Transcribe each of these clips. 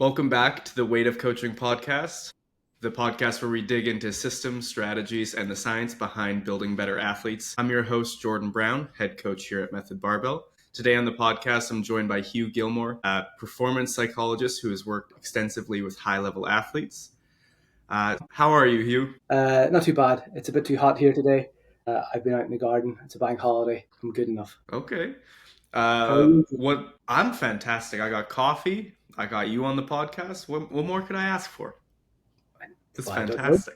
Welcome back to the Weight of Coaching podcast, the podcast where we dig into systems, strategies, and the science behind building better athletes. I'm your host, Jordan Browne, head coach here at Method Barbell. Today on the podcast, I'm joined by Hugh Gilmore, a performance psychologist who has worked extensively with high-level athletes. How are you, Hugh? Not too bad. It's a bit too hot here today. I've been out in the garden. It's a bank holiday. I'm good enough. Okay. How are you? I'm fantastic. I got coffee. I got you on the podcast. What more could I ask for? That's Well, I don't know. fantastic.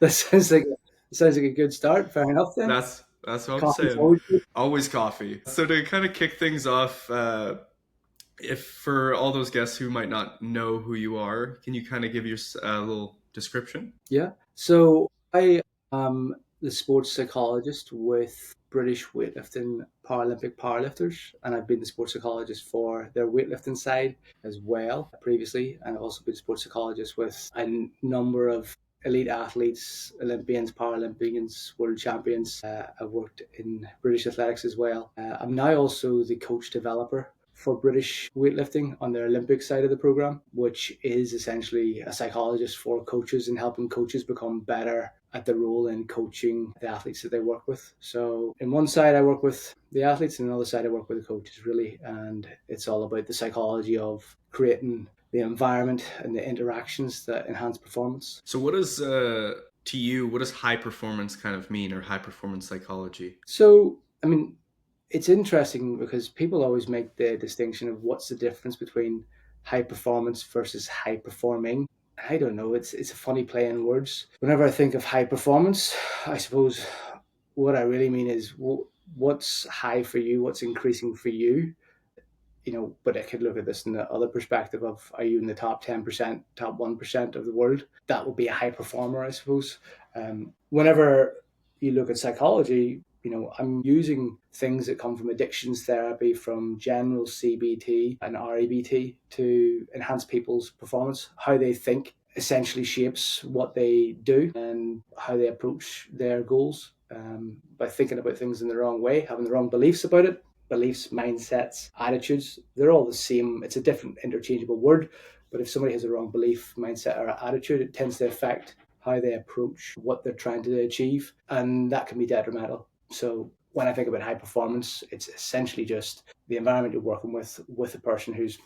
That sounds like a good start. Fair enough then. That's what I'm Coffee's saying. always good. Always coffee. So to kind of kick things off, if for all those guests who might not know who you are, can you kind of give your little description? Yeah. So I am the sports psychologist with British weightlifting Paralympic powerlifters, and I've been the sports psychologist for their weightlifting side as well previously, and I've also been a sports psychologist with a number of elite athletes, Olympians, Paralympians, world champions. I've worked in British athletics as well. I'm now also the coach developer for British weightlifting on their Olympic side of the program, which is essentially a psychologist for coaches and helping coaches become better at the role in coaching the athletes that they work with. So in one side I work with the athletes, and another side I work with the coaches really, and it's all about the psychology of creating the environment and the interactions that enhance performance. So what does to you, what does high performance kind of mean, or high performance psychology? So, I mean, it's interesting because people always make the distinction of what's the difference between high performance versus high performing. I don't know. It's a funny play in words. Whenever I think of high performance, I suppose what I really mean is what's high for you, what's increasing for you. But I could look at this in the other perspective of, are you in the top 10%, top 1% of the world? That would be a high performer, I suppose. Whenever you look at psychology, I'm using things that come from addictions therapy, from general CBT and REBT to enhance people's performance. How they think essentially shapes what they do and how they approach their goals, by thinking about things in the wrong way, having the wrong beliefs about it. Beliefs, mindsets, attitudes, they're all the same. It's a different interchangeable word, but if somebody has a wrong belief, mindset, or attitude, it tends to affect how they approach what they're trying to achieve, and that can be detrimental. So when I think about high performance, it's essentially just the environment you're working with a person who's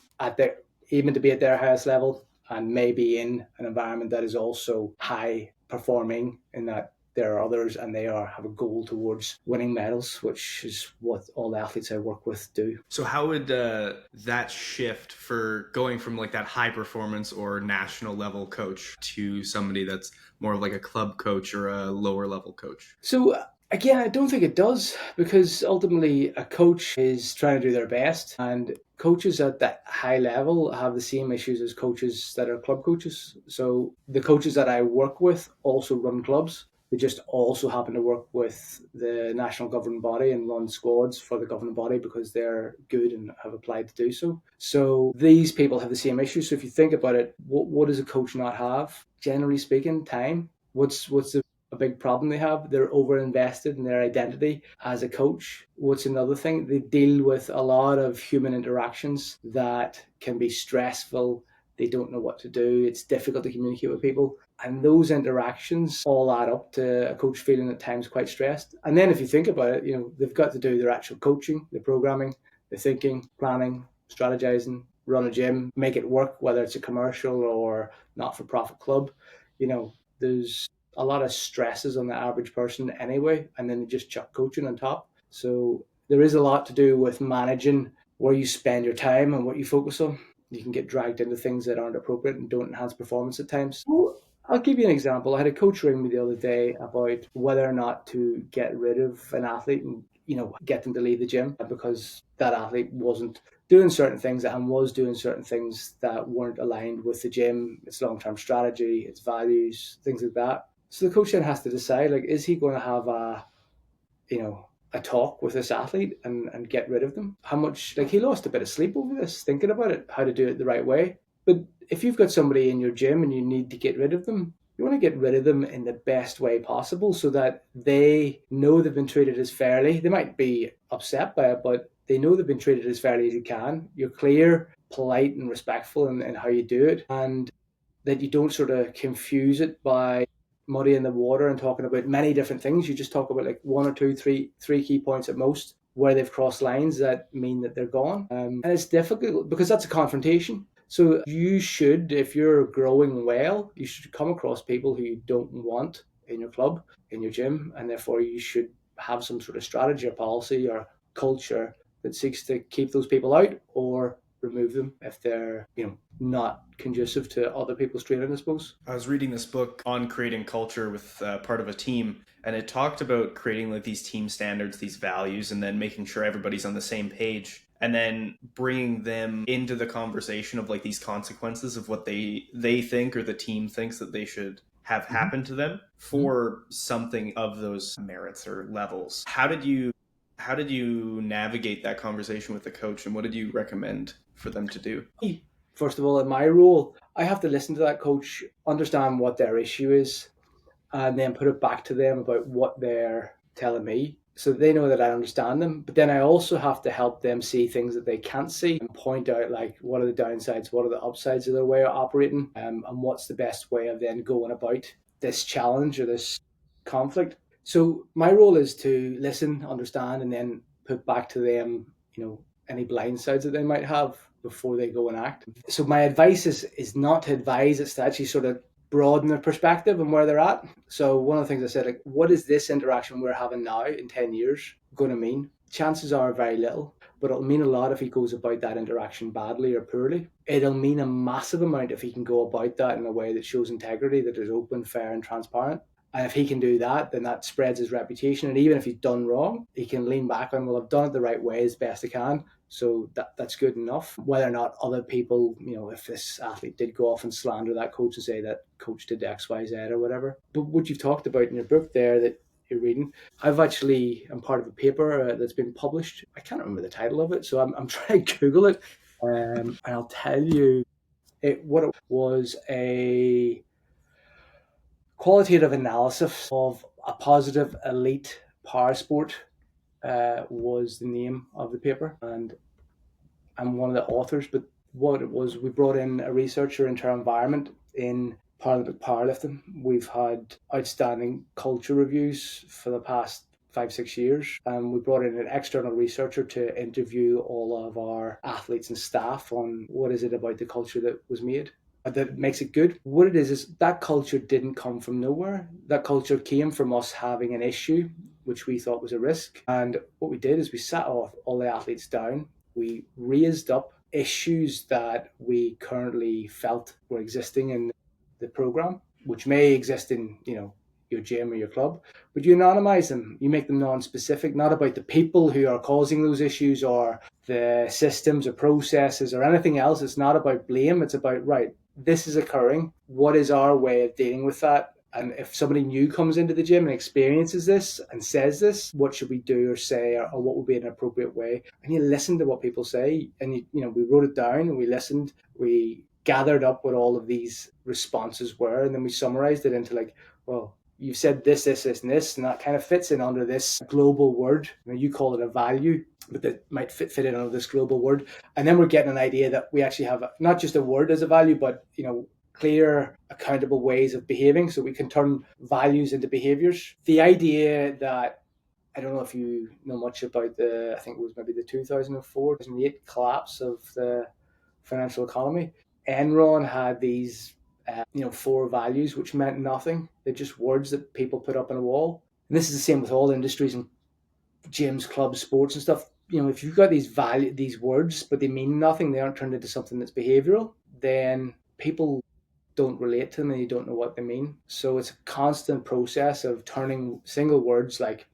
aiming to be at their highest level, and maybe in an environment that is also high performing, in that there are others and they have a goal towards winning medals, which is what all the athletes I work with do. So how would that shift for going from like that high performance or national level coach to somebody that's more of like a club coach or a lower level coach? So again, I don't think it does, because ultimately a coach is trying to do their best, and coaches at that high level have the same issues as coaches that are club coaches. So the coaches that I work with also run clubs. They just also happen to work with the national governing body and run squads for the governing body because they're good and have applied to do so. So these people have the same issues. So if you think about it, what does a coach not have? Generally speaking, time. What's a big problem they have? They're over-invested in their identity as a coach. What's another thing? They deal with a lot of human interactions that can be stressful. They don't know what to do. It's difficult to communicate with people. And those interactions all add up to a coach feeling at times quite stressed. And then if you think about it, they've got to do their actual coaching, the programming, the thinking, planning, strategizing, run a gym, make it work, whether it's a commercial or not-for-profit club. There's a lot of stresses on the average person anyway, and then they just chuck coaching on top. So there is a lot to do with managing where you spend your time and what you focus on. You can get dragged into things that aren't appropriate and don't enhance performance at times. So I'll give you an example. I had a coach ring me the other day about whether or not to get rid of an athlete and get them to leave the gym because that athlete wasn't doing certain things and was doing certain things that weren't aligned with the gym, its long-term strategy, its values, things like that. So the coach then has to decide, is he going to have a talk with this athlete and get rid of them? How much, he lost a bit of sleep over this, thinking about it, how to do it the right way. But if you've got somebody in your gym and you need to get rid of them, you want to get rid of them in the best way possible so that they know they've been treated as fairly. They might be upset by it, but they know they've been treated as fairly as you can. You're clear polite and respectful in how you do it, and that you don't sort of confuse it by muddying the water and talking about many different things. You just talk about like one or two, three key points at most where they've crossed lines that mean that they're gone. And it's difficult because that's a confrontation. So you should, if you're growing well, you should come across people who you don't want in your club, in your gym, and therefore you should have some sort of strategy or policy or culture that seeks to keep those people out or remove them if they're, not conducive to other people's training, I suppose. I was reading this book on creating culture with part of a team, and it talked about creating like these team standards, these values, and then making sure everybody's on the same page, and then bringing them into the conversation of like these consequences of what they think or the team thinks that they should have happen to them for something of those merits or levels. How did you navigate that conversation with the coach, and what did you recommend for them to do? First of all, in my role, I have to listen to that coach, understand what their issue is, and then put it back to them about what they're telling me so they know that I understand them. But then I also have to help them see things that they can't see and point out like what are the downsides, what are the upsides of their way of operating, and what's the best way of then going about this challenge or this conflict. So my role is to listen, understand, and then put back to them, any blind sides that they might have before they go and act. So my advice is not to advise, it's to actually sort of broaden their perspective and where they're at. So one of the things I said, like, what is this interaction we're having now in 10 years going to mean? Chances are very little, but it'll mean a lot if he goes about that interaction badly or poorly. It'll mean a massive amount if he can go about that in a way that shows integrity, that is open, fair, and transparent. And if he can do that, then that spreads his reputation. And even if he's done wrong, he can lean back on, well, I've done it the right way as best I can. So that's good enough. Whether or not other people, if this athlete did go off and slander that coach and say that coach did X, Y, Z or whatever. But what you've talked about in your book there that you're reading, I'm part of a paper that's been published. I can't remember the title of it, so I'm trying to Google it. And I'll tell you what it was: a qualitative analysis of a positive elite power sport was the name of the paper, and I'm one of the authors. But what it was, we brought in a researcher into our environment in Paralympic powerlifting. We've had outstanding culture reviews for the past 5-6 years, and we brought in an external researcher to interview all of our athletes and staff on what is it about the culture that was made that makes it good. What it is that culture didn't come from nowhere. That culture came from us having an issue which we thought was a risk. And what we did is we sat all the athletes down. We raised up issues that we currently felt were existing in the program, which may exist in, your gym or your club, but you anonymize them. You make them non-specific, not about the people who are causing those issues or the systems or processes or anything else. It's not about blame. It's about, right, this is occurring. What is our way of dealing with that? And if somebody new comes into the gym and experiences this and says this, what should we do or say, or what would be an appropriate way? And you listen to what people say, and we wrote it down and we listened. We gathered up what all of these responses were, and then we summarized it into like, well, you've said this, this, this, and this, and that kind of fits in under this global word. You call it a value, but that might fit in under this global word. And then we're getting an idea that we actually have not just a word as a value, but clear, accountable ways of behaving, so we can turn values into behaviors. The idea that, I don't know if you know much about I think it was maybe the 2004-2008 collapse of the financial economy. Enron had these 4 values which meant nothing. They're just words that people put up on a wall. And this is the same with all industries and gyms, clubs, sports and stuff. If you've got these words, but they mean nothing, they aren't turned into something that's behavioral, then people don't relate to them and you don't know what they mean. So it's a constant process of turning single words like,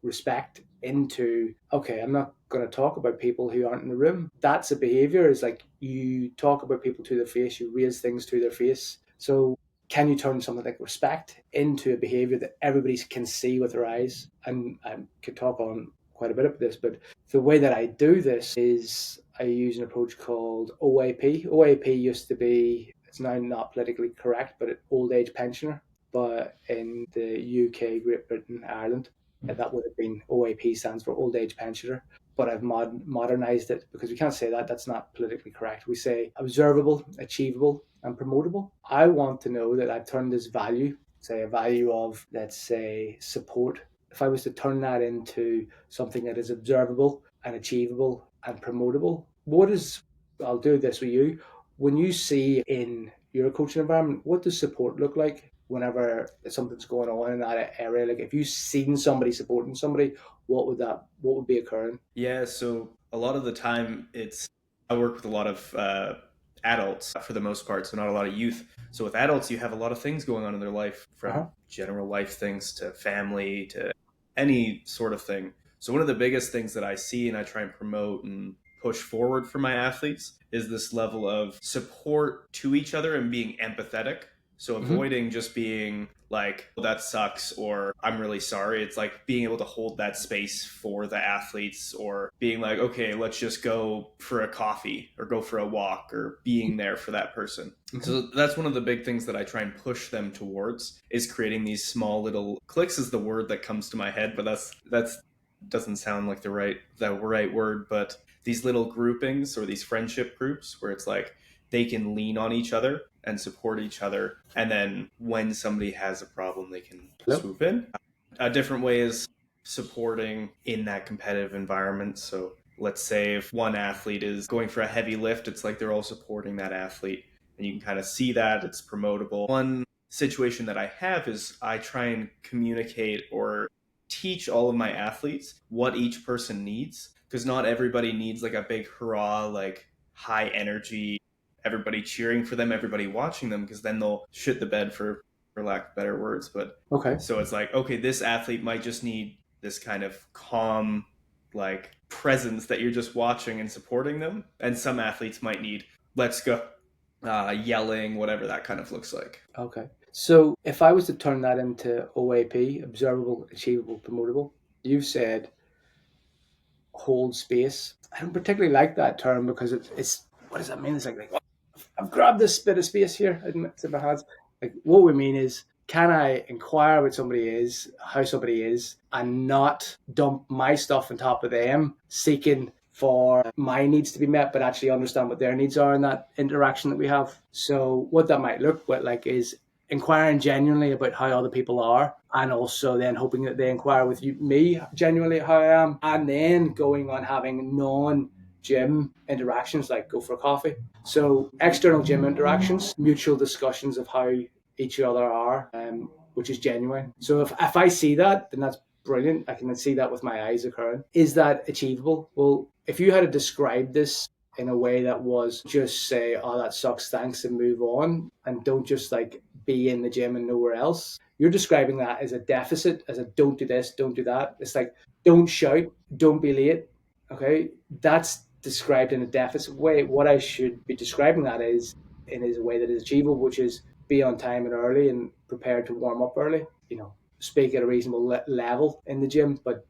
respect into, okay, I'm not going to talk about people who aren't in the room. That's a behavior. It's like you talk about people to their face, you raise things to their face. So can you turn something like respect into a behavior that everybody can see with their eyes? And I could talk on quite a bit about this, but the way that I do this is I use an approach called OAP. OAP used to be, it's now not politically correct, but old age pensioner. But in the UK, Great Britain, Ireland, that would have been OAP, stands for old age pensioner. but I've modernized it because we can't say that. That's not politically correct. We say observable, achievable, and promotable. I want to know that I've turned this value, say a value of, let's say, support. If I was to turn that into something that is observable and achievable and promotable, I'll do this with you. When you see in your coaching environment, what does support look like whenever something's going on in that area? Like if you've seen somebody supporting somebody, what would be occurring? Yeah, so a lot of the time I work with a lot of adults for the most part, so not a lot of youth. So with adults, you have a lot of things going on in their life, Uh-huh. from general life things to family to any sort of thing. So one of the biggest things that I see and I try and promote and push forward for my athletes is this level of support to each other and being empathetic. So Mm-hmm. avoiding just being like, oh, that sucks, or I'm really sorry. It's like being able to hold that space for the athletes, or being like, okay, let's just go for a coffee or go for a walk, or being there for that person. Mm-hmm. So that's one of the big things that I try and push them towards, is creating these small little clicks is the word that comes to my head, but that's doesn't sound like the right word, but these little groupings or these friendship groups where it's like they can lean on each other and support each other, and then when somebody has a problem they can Hello? swoop in. A different way is supporting in that competitive environment. So let's say if one athlete is going for a heavy lift, it's like they're all supporting that athlete, and you can kind of see that it's promotable. One situation that I have is I try and communicate or teach all of my athletes what each person needs, because not everybody needs like a big hurrah, like high energy, everybody cheering for them, everybody watching them, because then they'll shit the bed, for lack of better words. But Okay. so it's like, okay, this athlete might just need this kind of calm, like presence that you're just watching and supporting them, and some athletes might need, let's go, yelling, whatever that kind of looks like. Okay. So if I was to turn that into OAP, observable, achievable, promotable, you've said hold space. I don't particularly like that term because it's what does that mean? It's like, I've grabbed this bit of space here in my hands. Like what we mean is, can I inquire what somebody is, how somebody is, and not dump my stuff on top of them, seeking for my needs to be met, but actually understand what their needs are in that interaction that we have. So what that might look like is inquiring genuinely about how other people are, and also then hoping that they inquire with me genuinely how I am, and then going on having non-gym interactions like go for a coffee. So external gym interactions, mutual discussions of how each other are, which is genuine. So if I see that, then that's brilliant. I can see that with my eyes occurring. Is that achievable? Well, if you had to describe this in a way that was just say, oh, that sucks, thanks, and move on, and don't just like be in the gym and nowhere else. You're describing that as a deficit, as a don't do this, don't do that. It's like, don't shout, don't be late. Okay. That's described in a deficit way. What I should be describing that is in a way that is achievable, which is be on time and early and prepared to warm up early. Speak at a reasonable level in the gym, but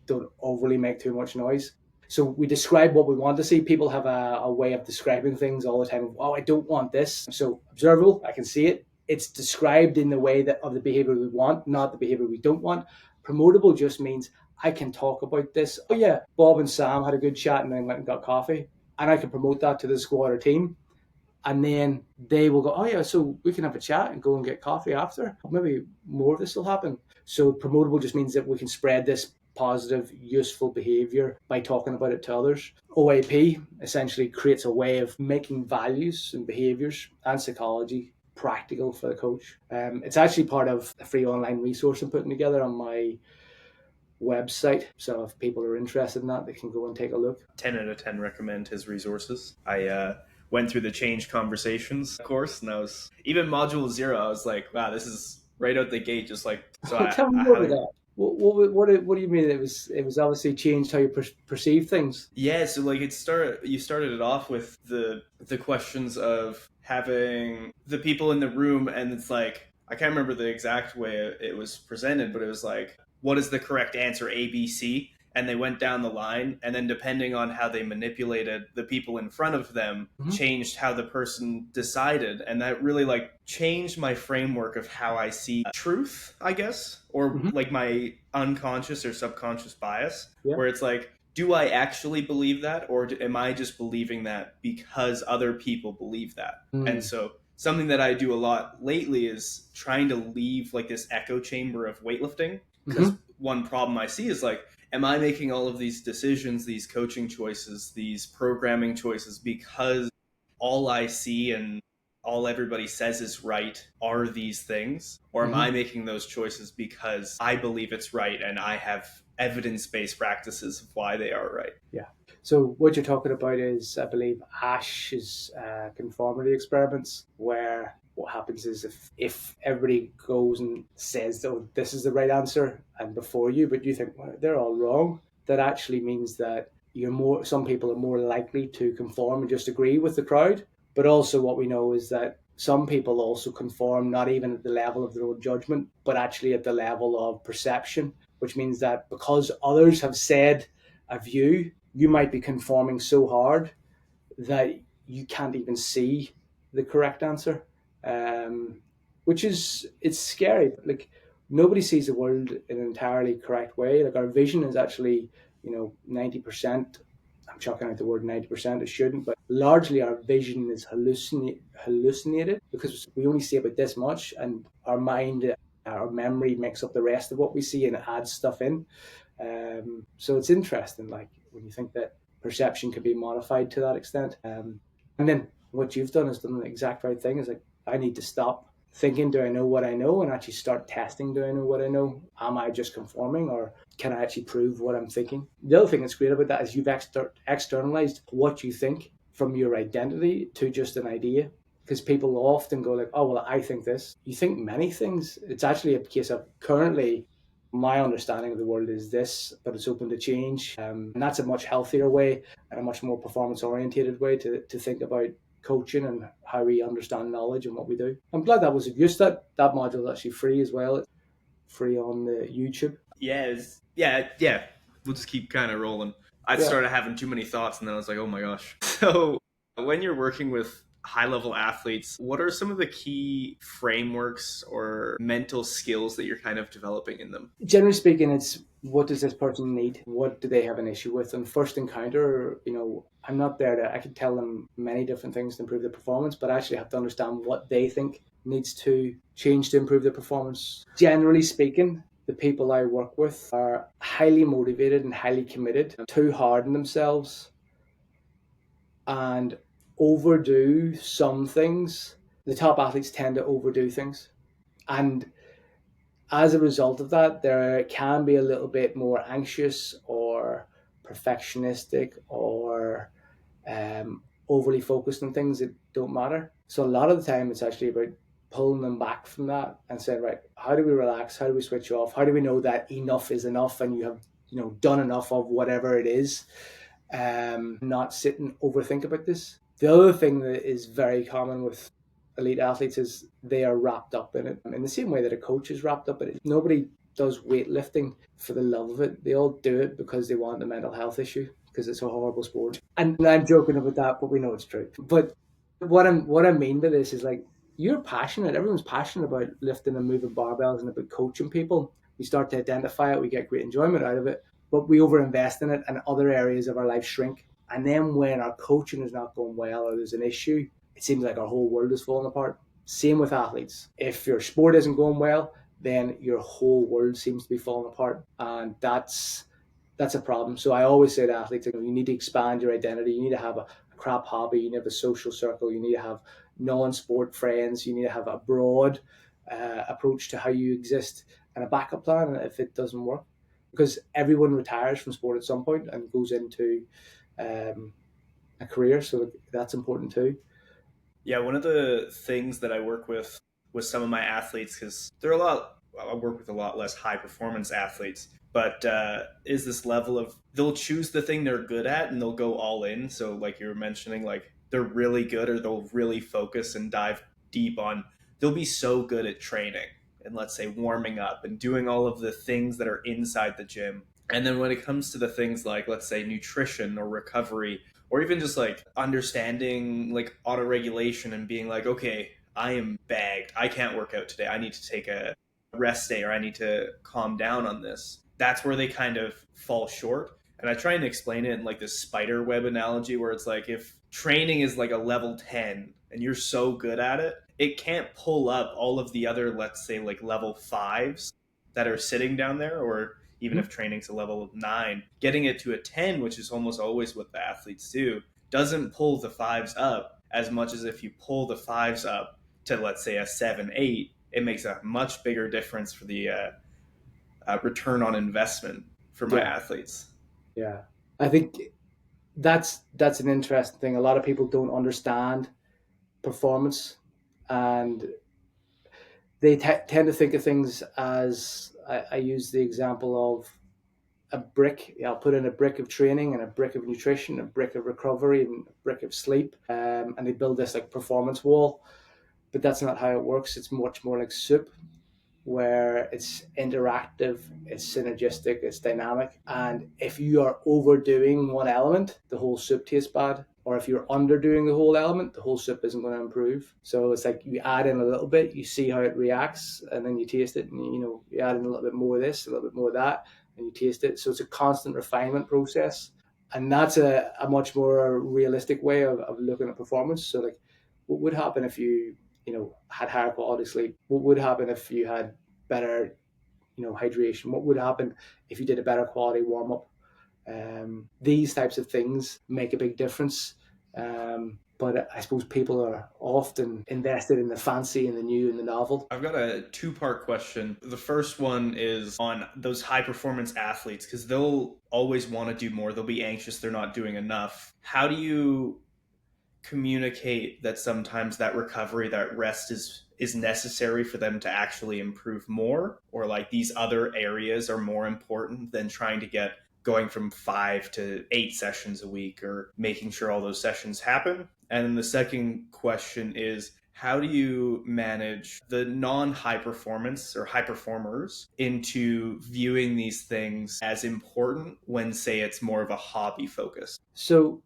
don't overly make too much noise. So we describe what we want to see. People have a way of describing things all the time. Oh, I don't want this. So observable, I can see it. It's described in the way that of the behavior we want, not the behavior we don't want. Promotable just means I can talk about this. Oh yeah, Bob and Sam had a good chat and then went and got coffee. And I can promote that to the squad or team. And then they will go, oh yeah, so we can have a chat and go and get coffee after. Maybe more of this will happen. So promotable just means that we can spread this positive, useful behavior by talking about it to others. OAP essentially creates a way of making values and behaviors and psychology practical for the coach. It's actually part of a free online resource I'm putting together on my website. So if people are interested in that, they can go and take a look. 10 out of 10 recommend his resources. I went through the change conversations course, and I was, even module 0, I was like, wow, this is right out the gate, just like, so Tell me I more about highly. that. What do you mean? It was obviously changed how you perceive things. Yeah, so like you started it off with the questions of having the people in the room, and it's like, I can't remember the exact way it was presented, but it was like, what is the correct answer, ABC? And they went down the line, and then depending on how they manipulated the people in front of them, Mm-hmm. changed how the person decided, and that really like changed my framework of how I see truth, I guess, or Mm-hmm. like my unconscious or subconscious bias, Yeah. where it's like, do I actually believe that, or am I just believing that because other people believe that? And Mm. so something that I do a lot lately is trying to leave like this echo chamber of weightlifting, because Mm-hmm. one problem I see is like, am I making all of these decisions, these coaching choices, these programming choices because all I see and all everybody says is right are these things? Or am I Mm-hmm. making those choices because I believe it's right and I have evidence based practices of why they are right? Yeah. So what you're talking about is, I believe, Ash's conformity experiments, where what happens is if everybody goes and says, "Oh, this is the right answer," and before you, but you think, well, they're all wrong, that actually means that some people are more likely to conform and just agree with the crowd. But also, what we know is that some people also conform not even at the level of their own judgment, but actually at the level of perception, which means that because others have said a view, you might be conforming so hard that you can't even see the correct answer, which is it's scary. Like nobody sees the world in an entirely correct way. Like our vision is actually 90%. I'm chucking out the word 90%. It shouldn't, but largely our vision is hallucinated because we only see about this much, and our mind, our memory makes up the rest of what we see and adds stuff in. So it's interesting, like when you think that perception can be modified to that extent. And then what you've done is done the exact right thing. Is like I need to stop thinking, do I know what I know, and actually start testing, do I know what I know? Am I just conforming, or can I actually prove what I'm thinking? The other thing that's great about that is you've externalized what you think from your identity to just an idea. Because people often go like, oh well, I think this. You think many things. It's actually a case of currently my understanding of the world is this, but it's open to change. And that's a much healthier way and a much more performance oriented way to think about coaching and how we understand knowledge and what we do. I'm glad that was of use. That module is actually free as well. It's free on the YouTube. Yeah. We'll just keep kind of rolling. I Yeah. started having too many thoughts, and then I was like, oh my gosh. So, when you're working with high level athletes, what are some of the key frameworks or mental skills that you're kind of developing in them? Generally speaking, it's what does this person need? What do they have an issue with? And first encounter, I'm not there I can tell them many different things to improve their performance, but I actually have to understand what they think needs to change to improve their performance. Generally speaking, the people I work with are highly motivated and highly committed, too hard on themselves, and overdo some things. The top athletes tend to overdo things. And as a result of that, there can be a little bit more anxious or perfectionistic or overly focused on things that don't matter. So a lot of the time, it's actually about pulling them back from that and saying, right, how do we relax? How do we switch off? How do we know that enough is enough and you have done enough of whatever it is? Not sit and overthink about this. The other thing that is very common with elite athletes is they are wrapped up in it in the same way that a coach is wrapped up in it. Nobody does weightlifting for the love of it. They all do it because they want a mental health issue because it's a horrible sport. And I'm joking about that, but we know it's true. But what I mean by this is like you're passionate. Everyone's passionate about lifting and moving barbells and about coaching people. We start to identify it. We get great enjoyment out of it, but we overinvest in it, and other areas of our life shrink. And then when our coaching is not going well or there's an issue, it seems like our whole world is falling apart. Same with athletes. If your sport isn't going well, then your whole world seems to be falling apart, and that's a problem. So I always say to athletes, you need to expand your identity. You need to have a crap hobby. You need to have a social circle. You need to have non-sport friends. You need to have a broad approach to how you exist and a backup plan if it doesn't work. Because everyone retires from sport at some point and goes into a career, so that's important too. Yeah, one of the things that I work with some of my athletes, because I work with a lot less high performance athletes, but is this level of they'll choose the thing they're good at and they'll go all in. So, like you were mentioning, like they're really good or they'll really focus and dive deep on, they'll be so good at training and let's say warming up and doing all of the things that are inside the gym. And then when it comes to the things like, let's say, nutrition or recovery, or even just like understanding like auto regulation and being like, okay, I am bagged. I can't work out today. I need to take a rest day or I need to calm down on this. That's where they kind of fall short. And I try and explain it in like this spider web analogy where it's like if training is like a level 10 and you're so good at it, it can't pull up all of the other, let's say, like level 5s that are sitting down there, or even if training's a level 9, getting it to a 10, which is almost always what the athletes do, doesn't pull the 5s up as much as if you pull the 5s up to, let's say, a 7, 8. It makes a much bigger difference for the return on investment for my Yeah, athletes. yeah. I think that's an interesting thing. A lot of people don't understand performance, and they tend to think of things as I use the example of a brick. I'll put in a brick of training and a brick of nutrition, a brick of recovery, and a brick of sleep, and they build this like performance wall. But that's not how it works. It's much more like soup, where it's interactive, it's synergistic, it's dynamic. And if you are overdoing one element, the whole soup tastes bad. Or if you're underdoing the whole element, the whole soup isn't going to improve. So it's like you add in a little bit, you see how it reacts, and then you taste it, and you add in a little bit more of this, a little bit more of that, and you taste it. So it's a constant refinement process. And that's a much more realistic way of looking at performance. So like what would happen if you had higher quality sleep? What would happen if you had better, hydration? What would happen if you did a better quality warm up? These types of things make a big difference. But I suppose people are often invested in the fancy and the new and the novel. I've got a two-part question. The first one is on those high performance athletes because they'll always want to do more. They'll be anxious they're not doing enough. How do you communicate that sometimes that recovery, that rest is necessary for them to actually improve more, or like these other areas are more important than trying to get going from 5 to 8 sessions a week or making sure all those sessions happen? And then the second question is, how do you manage the non-high performance or high performers into viewing these things as important when, say, it's more of a hobby focus? So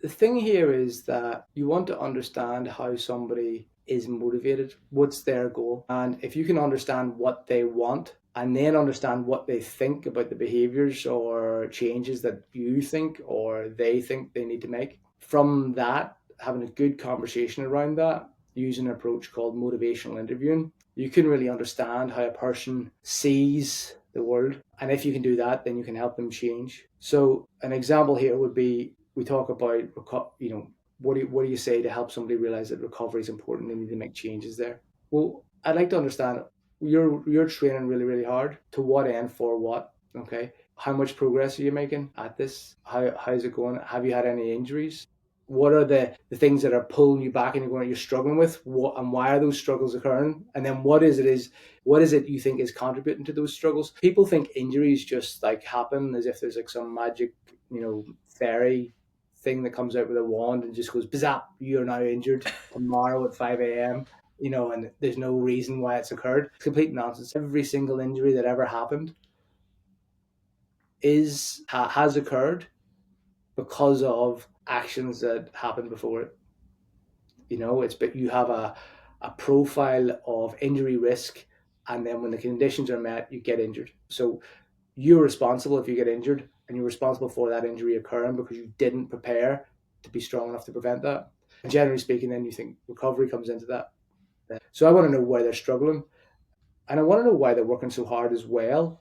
the thing here is that you want to understand how somebody is motivated, what's their goal. And if you can understand what they want and then understand what they think about the behaviors or changes that you think or they think they need to make, from that, having a good conversation around that, using an approach called motivational interviewing, you can really understand how a person sees the world. And if you can do that, then you can help them change. So an example here would be, we talk about, what do you say to help somebody realize that recovery is important and they need to make changes there? Well, I'd like to understand, you're training really, really hard. To what end? For what? Okay. How much progress are you making at this? How's it going? Have you had any injuries? What are the things that are pulling you back and you're struggling with? What and why are those struggles occurring? And then what is it you think is contributing to those struggles? People think injuries just like happen as if there's like some magic, fairy thing that comes out with a wand and just goes, bizap, you're now injured tomorrow at 5 a.m. And there's no reason why it's occurred. It's complete nonsense. Every single injury that ever happened has occurred because of actions that happened before it. But you have a profile of injury risk, and then when the conditions are met, you get injured. So you're responsible if you get injured, and you're responsible for that injury occurring because you didn't prepare to be strong enough to prevent that. And generally speaking, then you think recovery comes into that. So I want to know why they're struggling, and I want to know why they're working so hard as well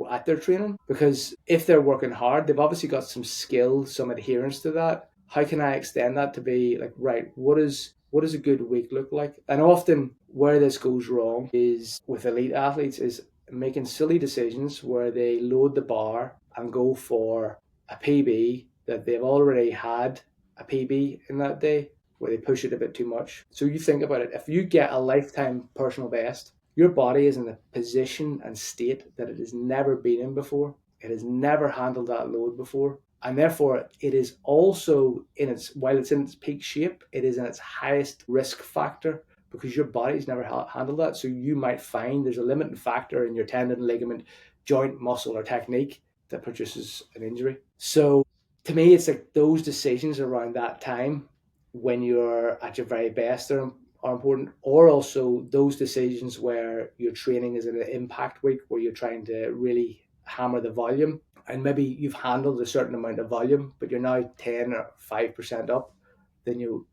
at their training. Because if they're working hard, they've obviously got some skill, some adherence to that. How can I extend that to be like, right, what does a good week look like? And often where this goes wrong is with elite athletes is making silly decisions where they load the bar and go for a PB that they've already had a PB in that day, where they push it a bit too much. So you think about it, if you get a lifetime personal best, your body is in a position and state that it has never been in before. It has never handled that load before. And therefore, it is also while it's in its peak shape, it is in its highest risk factor because your body's never handled that. So you might find there's a limiting factor in your tendon, ligament, joint, muscle, or technique that produces an injury. So to me, it's like those decisions around that time when you're at your very best are important, or also those decisions where your training is in an impact week where you're trying to really hammer the volume and maybe you've handled a certain amount of volume, but you're now 10 or 5% up than you've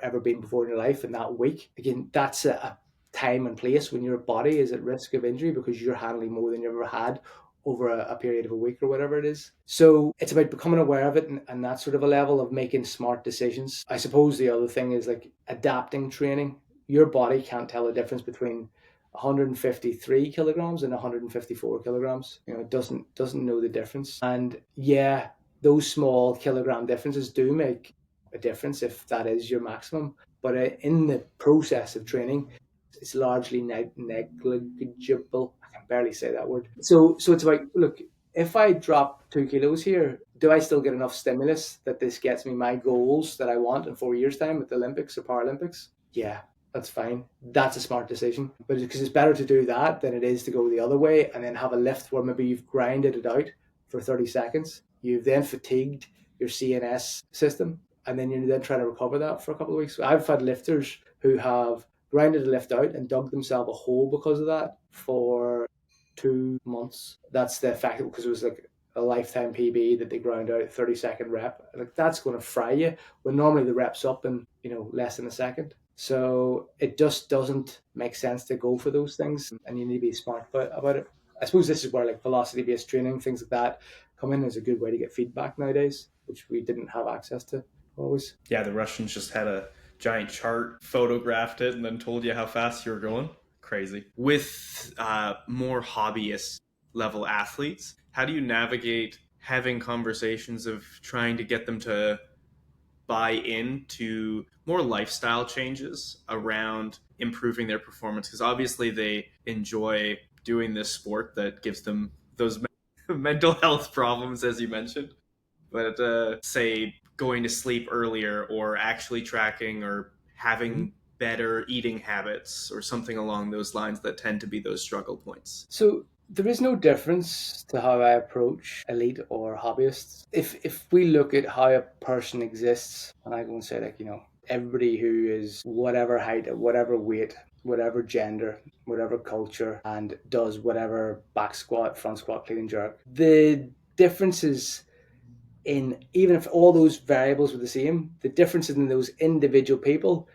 ever been before in your life in that week. Again, that's a time and place when your body is at risk of injury because you're handling more than you've ever had over a period of a week or whatever it is. So it's about becoming aware of it and that sort of a level of making smart decisions. I suppose the other thing is like adapting training. Your body can't tell the difference between 153 kilograms and 154 kilograms. It doesn't know the difference. And yeah, those small kilogram differences do make a difference if that is your maximum. But in the process of training, it's largely negligible. I can barely say that word. So it's about, look, if I drop 2 kilos here, do I still get enough stimulus that this gets me my goals that I want in 4 years' time at the Olympics or Paralympics? Yeah, that's fine. That's a smart decision. But because it's better to do that than it is to go the other way and then have a lift where maybe you've grinded it out for 30 seconds. You've then fatigued your CNS system and then you're then trying to recover that for a couple of weeks. I've had lifters who have grinded a lift out and dug themselves a hole because of that for 2 months. That's the effect because it was like a lifetime PB that they ground out 30-second rep. Like that's going to fry you when normally the rep's up in less than a second. So it just doesn't make sense to go for those things, and you need to be smart about it. I suppose this is where like velocity-based training, things like that, come in as a good way to get feedback nowadays, which we didn't have access to always. Yeah, the Russians just had a giant chart, photographed it, and then told you how fast you were going. Crazy. With more hobbyist level athletes, how do you navigate having conversations of trying to get them to buy into more lifestyle changes around improving their performance? Because obviously they enjoy doing this sport that gives them those mental health problems, as you mentioned. But say going to sleep earlier or actually tracking or having better eating habits or something along those lines that tend to be those struggle points. So there is no difference to how I approach elite or hobbyists. If we look at how a person exists, and I go and say like, everybody who is whatever height, whatever weight, whatever gender, whatever culture, and does whatever back squat, front squat, clean and jerk, the differences in, even if all those variables were the same, the differences in those individual people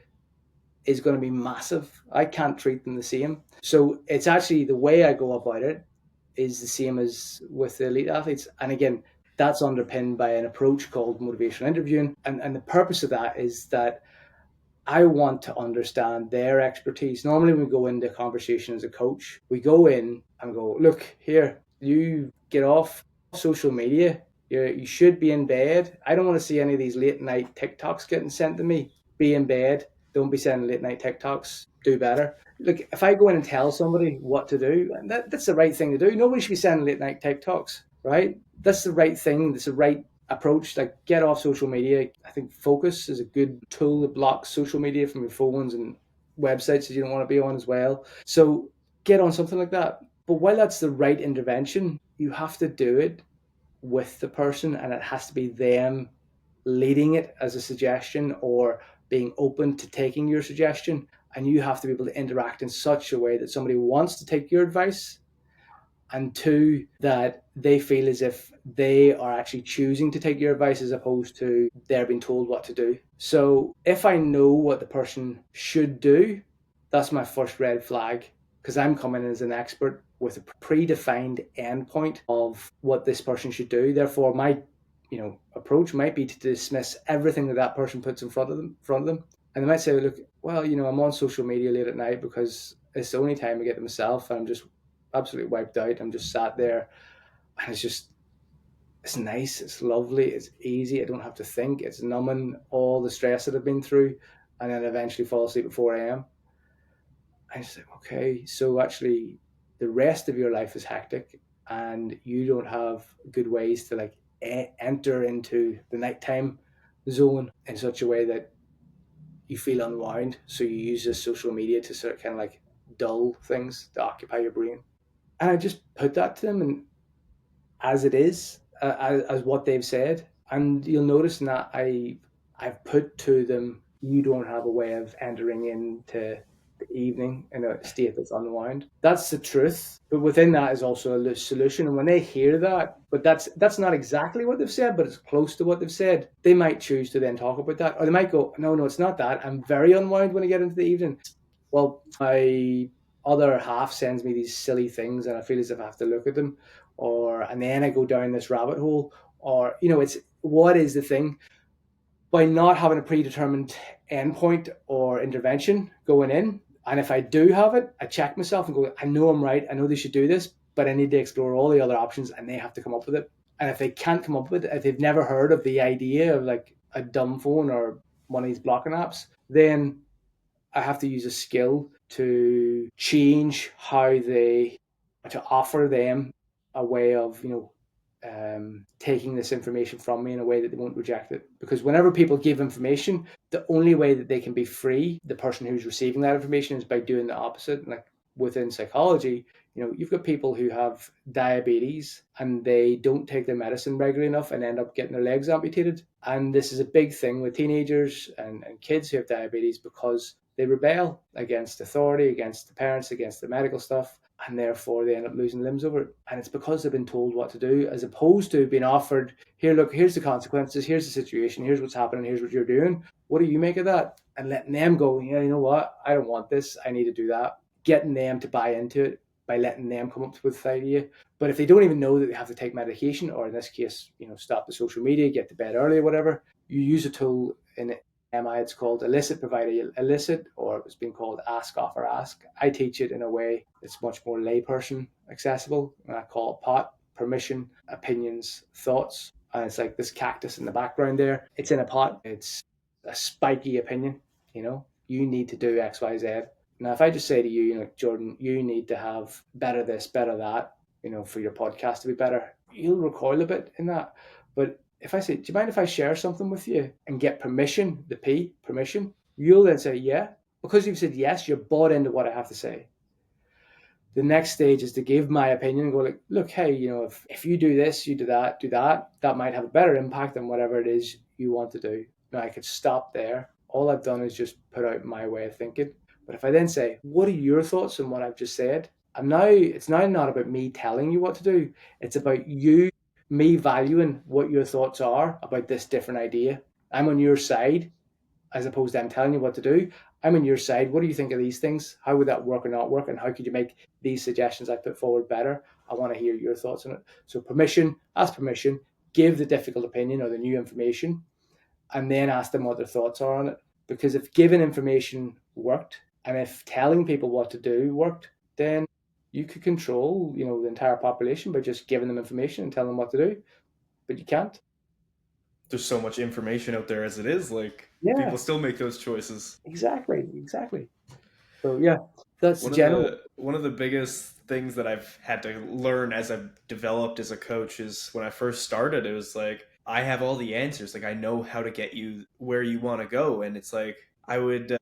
is going to be massive. I can't treat them the same. So it's actually the way I go about it is the same as with the elite athletes. And again, that's underpinned by an approach called motivational interviewing. And the purpose of that is that I want to understand their expertise. Normally, when we go into a conversation as a coach, we go in and go, look, here, you get off social media. You should be in bed. I don't want to see any of these late night TikToks getting sent to me. Be in bed. Don't be sending late night TikToks. Do better. Look, if I go in and tell somebody what to do, and that's the right thing to do. Nobody should be sending late night TikToks, right? That's the right thing. That's the right approach. Like, get off social media. I think focus is a good tool that blocks social media from your phones and websites that you don't want to be on as well. So get on something like that. But while that's the right intervention, you have to do it with the person, and it has to be them leading it as a suggestion or being open to taking your suggestion. And you have to be able to interact in such a way that somebody wants to take your advice, and two, that they feel as if they are actually choosing to take your advice as opposed to they're being told what to do. So if I know what the person should do, that's my first red flag, because I'm coming in as an expert with a predefined endpoint of what this person should do. Therefore, my approach might be to dismiss everything that person puts in front of them. And they might say, look, well, I'm on social media late at night because it's the only time I get to myself, and I'm just absolutely wiped out. I'm just sat there, and it's nice, it's lovely, it's easy. I don't have to think. It's numbing all the stress that I've been through, and then eventually fall asleep at 4 a.m. I just like, okay, so actually the rest of your life is hectic, and you don't have good ways to like enter into the nighttime zone in such a way that you feel unwound. So you use this social media to sort of kind of like dull things to occupy your brain. And I just put that to them, and as it is, as what they've said. And you'll notice that I've put to them, you don't have a way of entering into the evening in a state that's unwound. That's the truth. But within that is also a solution. And when they hear that, but that's not exactly what they've said, but it's close to what they've said, they might choose to then talk about that. Or they might go, no, it's not that. I'm very unwound when I get into the evening. Well, my other half sends me these silly things and I feel as if I have to look at them. And then I go down this rabbit hole. Or, it's what is the thing? By not having a predetermined endpoint or intervention going in. And if I do have it, I check myself and go, I know I'm right. I know they should do this, but I need to explore all the other options and they have to come up with it. And if they can't come up with it, if they've never heard of the idea of like a dumb phone or one of these blocking apps, then I have to use a skill to change to offer them a way of, taking this information from me in a way that they won't reject it. Because whenever people give information, the only way that they can be free, the person who's receiving that information, is by doing the opposite. Like within psychology, you've got people who have diabetes and they don't take their medicine regularly enough and end up getting their legs amputated. And this is a big thing with teenagers and kids who have diabetes because they rebel against authority, against the parents, against the medical stuff, and therefore they end up losing limbs over it. And it's because they've been told what to do, as opposed to being offered, here, look, here's the consequences, here's the situation, here's what's happening, here's what you're doing. What do you make of that? And letting them go, yeah, you know what? I don't want this. I need to do that. Getting them to buy into it by letting them come up with the idea. But if they don't even know that they have to take medication, or in this case, stop the social media, get to bed early, whatever, you use a tool in MI, it's called elicit, provide elicit, or it's been called ask, offer, ask. I teach it in a way that's much more layperson accessible. And I call it POT, permission, opinions, thoughts. And it's like this cactus in the background there. It's in a pot. It's a spiky opinion. You need to do X, Y, Z. Now, if I just say to you, Jordan, you need to have better this, better that, for your podcast to be better, you'll recoil a bit in that. But if I say, do you mind if I share something with you and get permission, the P, permission, you'll then say, yeah. Because you've said yes, you're bought into what I have to say. The next stage is to give my opinion and go like, look, hey, if you do this, you do that, that might have a better impact than whatever it is you want to do. Now, I could stop there. All I've done is just put out my way of thinking. But if I then say, what are your thoughts on what I've just said? It's now not about me telling you what to do. It's about me valuing what your thoughts are about this different idea. I'm on your side, as opposed to I'm telling you what to do. I'm on your side. What do you think of these things? How would that work or not work? And how could you make these suggestions I put forward better? I want to hear your thoughts on it. So permission, ask permission, give the difficult opinion or the new information, and then ask them what their thoughts are on it. Because if giving information worked, and if telling people what to do worked, then you could control, the entire population by just giving them information and telling them what to do. But you can't. There's so much information out there as it is. Like, Yeah, people still make those choices. exactly. So yeah, that's the general. One of the biggest things that I've had to learn as I've developed as a coach is when I first started, it was like I have all the answers. Like I know how to get you where you want to go, and it's like I would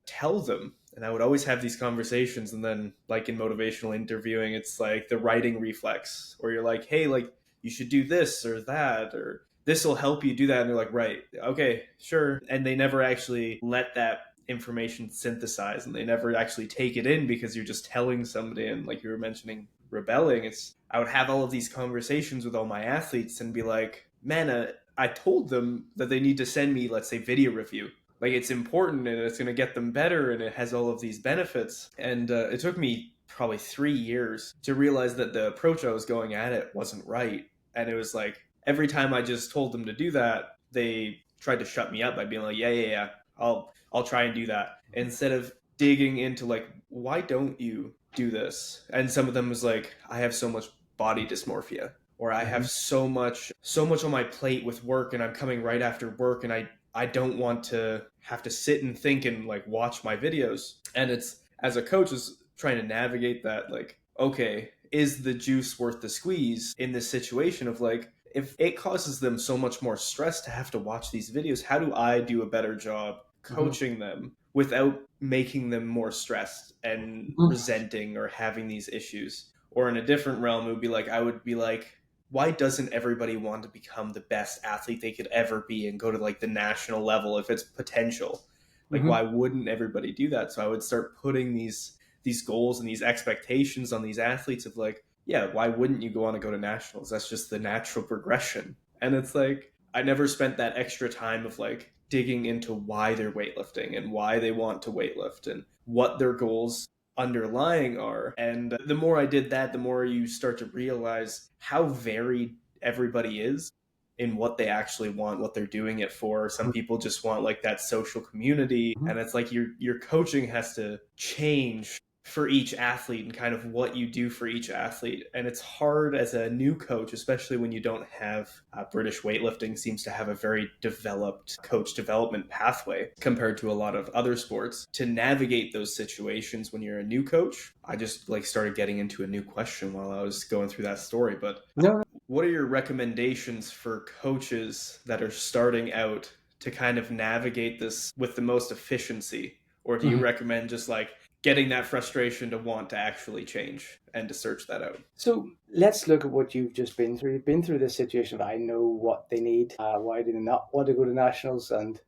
tell them, and I would always have these conversations, and then like in motivational interviewing, it's like the writing reflex, or you're like, hey, like you should do this or that, or this will help you do that, and they're like, right, okay, sure, and they never actually let that information synthesize, and they never actually take it in because you're just telling somebody. And like you were mentioning rebelling, it's I would have all of these conversations with all my athletes and be like, man, I told them that they need to send me, let's say, video review. Like it's important and it's going to get them better and it has all of these benefits. And it took me probably 3 years to realize that the approach I was going at it wasn't right. And it was like every time I just told them to do that, they tried to shut me up by being like, yeah, I'll try and do that, instead of digging into like, why don't you do this? And some of them was like, I have so much body dysmorphia, or I have so much on my plate with work, and I'm coming right after work, and I don't want to have to sit and think and like watch my videos. And it's, as a coach, is trying to navigate that, like, okay, is the juice worth the squeeze in this situation of like, if it causes them so much more stress to have to watch these videos, how do I do a better job coaching them without making them more stressed and resenting or having these issues? Or in a different realm, it would be like, I would be like, why doesn't everybody want to become the best athlete they could ever be and go to like the national level if it's potential? Like, why wouldn't everybody do that? So I would start putting these goals and these expectations on these athletes of like, yeah, why wouldn't you go to nationals? That's just the natural progression. And it's like, I never spent that extra time of like digging into why they're weightlifting and why they want to weightlift and what their goals underlying are. And the more I did that, the more you start to realize how varied everybody is in what they actually want, what they're doing it for. Some people just want like that social community, and it's like your coaching has to change for each athlete and kind of what you do for each athlete. And it's hard as a new coach, especially when you don't have British weightlifting seems to have a very developed coach development pathway compared to a lot of other sports, to navigate those situations when you're a new coach. I just like started getting into a new question while I was going through that story. But No. what are your recommendations for coaches that are starting out to kind of navigate this with the most efficiency? Or do you recommend just like getting that frustration to want to actually change and to search that out? So let's look at what you've just been through. You've been through this situation. I know what they need. Why do they not want to go to nationals? And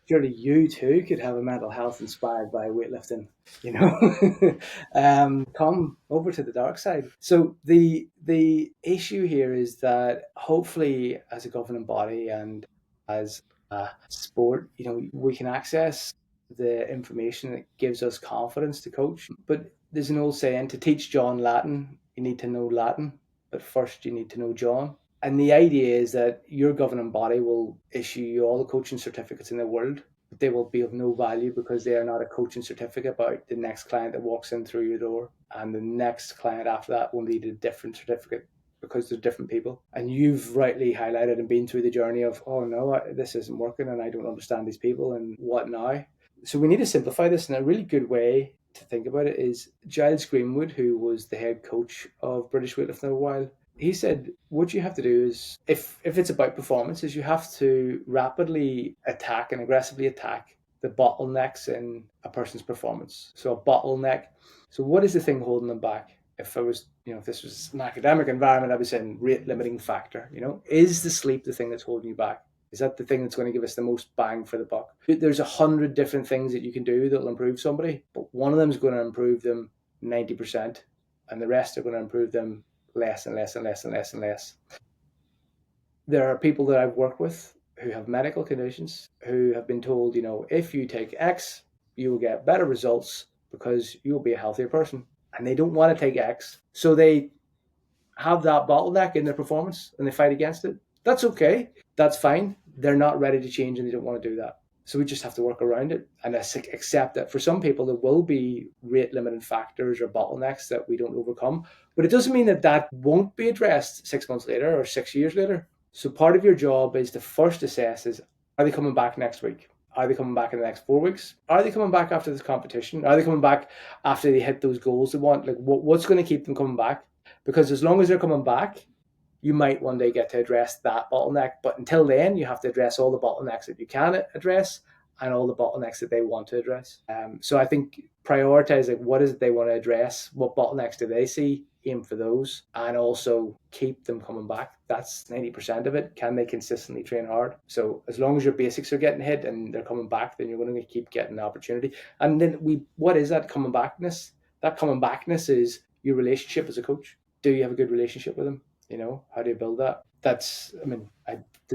surely you too could have a mental health inspired by weightlifting. Come over to the dark side. So the issue here is that hopefully, as a governing body and as a sport, we can access the information that gives us confidence to coach. But there's an old saying, to teach John Latin, you need to know Latin, but first you need to know John. And the idea is that your governing body will issue you all the coaching certificates in the world, but they will be of no value because they are not a coaching certificate about the next client that walks in through your door. And the next client after that will need a different certificate because they're different people. And you've rightly highlighted and been through the journey of, oh no, this isn't working and I don't understand these people and what now? So we need to simplify this, and a really good way to think about it is Giles Greenwood, who was the head coach of British weightlifting for a while. He said, what you have to do is, if it's about performance, is you have to rapidly attack and aggressively attack the bottlenecks in a person's performance. So a bottleneck. So what is the thing holding them back? If this was an academic environment, I would say rate limiting factor. Is the sleep the thing that's holding you back? Is that the thing that's going to give us the most bang for the buck? There's 100 different things that you can do that will improve somebody, but one of them is going to improve them 90%, and the rest are going to improve them less and less and less and less and less. There are people that I've worked with who have medical conditions who have been told, if you take X, you will get better results because you will be a healthier person. And they don't want to take X. So they have that bottleneck in their performance and they fight against it. That's okay. That's fine. They're not ready to change and they don't want to do that. So we just have to work around it and accept that for some people there will be rate limiting factors or bottlenecks that we don't overcome. But it doesn't mean that won't be addressed 6 months later or 6 years later. So part of your job is to first assess is, are they coming back next week? Are they coming back in the next 4 weeks? Are they coming back after this competition? Are they coming back after they hit those goals they want? Like what's going to keep them coming back? Because as long as they're coming back, you might one day get to address that bottleneck. But until then, you have to address all the bottlenecks that you can address and all the bottlenecks that they want to address. So I think prioritize what is it they want to address, what bottlenecks do they see, aim for those, and also keep them coming back. That's 90% of it. Can they consistently train hard? So as long as your basics are getting hit and they're coming back, then you're going to keep getting the opportunity. And then what is that coming backness? That coming backness is your relationship as a coach. Do you have a good relationship with them? How do you build that? Does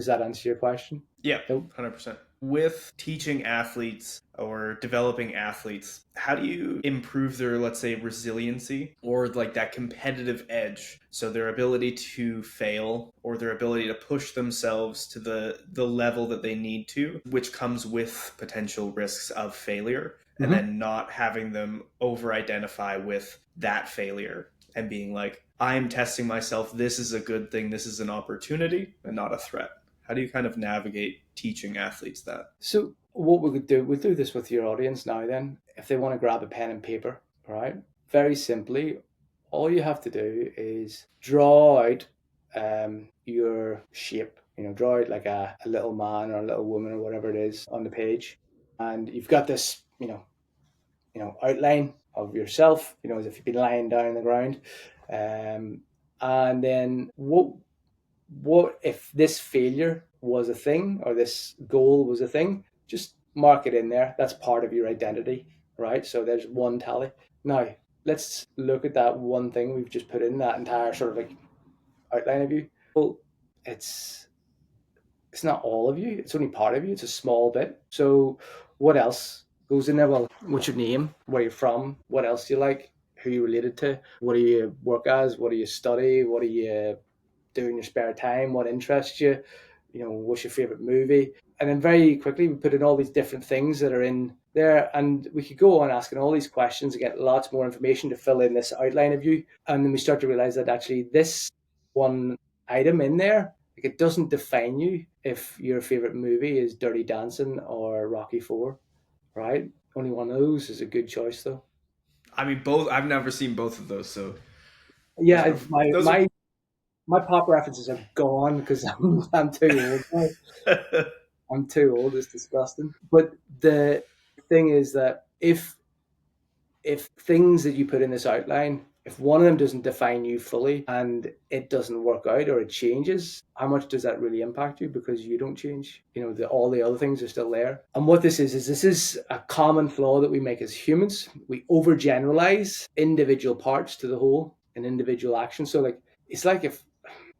that answer your question? Yeah, 100%. With teaching athletes or developing athletes, how do you improve their, let's say, resiliency or like that competitive edge? So their ability to fail or their ability to push themselves to the level that they need to, which comes with potential risks of failure, and then not having them over-identify with that failure and being like, I'm testing myself. This is a good thing. This is an opportunity and not a threat. How do you kind of navigate teaching athletes that? So what we could do, we'll do this with your audience now then. If they want to grab a pen and paper, right? Very simply, all you have to do is draw out your shape. Draw out like a little man or a little woman or whatever it is on the page. And you've got this, outline of yourself, as if you've been lying down on the ground. And then what if this failure was a thing or this goal was a thing? Just mark it in there. That's part of your identity, right? So there's one tally. Now, let's look at that one thing we've just put in, that entire sort of like outline of you. Well, it's it's not all of you. It's only part of you. It's a small bit. So what else goes in there? Well, what's your name? Where you're from? What else do you like? Who you related to? What do you work as? What do you study? What do you do in your spare time? What interests you? What's your favorite movie? And then very quickly we put in all these different things that are in there, and we could go on asking all these questions to get lots more information to fill in this outline of you. And then we start to realize that actually this one item in there, like, it doesn't define you if your favorite movie is Dirty Dancing or Rocky Four, right? Only one of those is a good choice, though. I mean, both. I've never seen both of those, so those Yeah, are my those are. my my pop references are gone because I'm too old now. I'm too old. It's disgusting. But the thing is that if things that you put in this outline, if one of them doesn't define you fully and it doesn't work out or it changes, how much does that really impact you? Because you don't change. All the other things are still there. And what this is this is a common flaw that we make as humans. We overgeneralize individual parts to the whole and individual action. So like it's like if,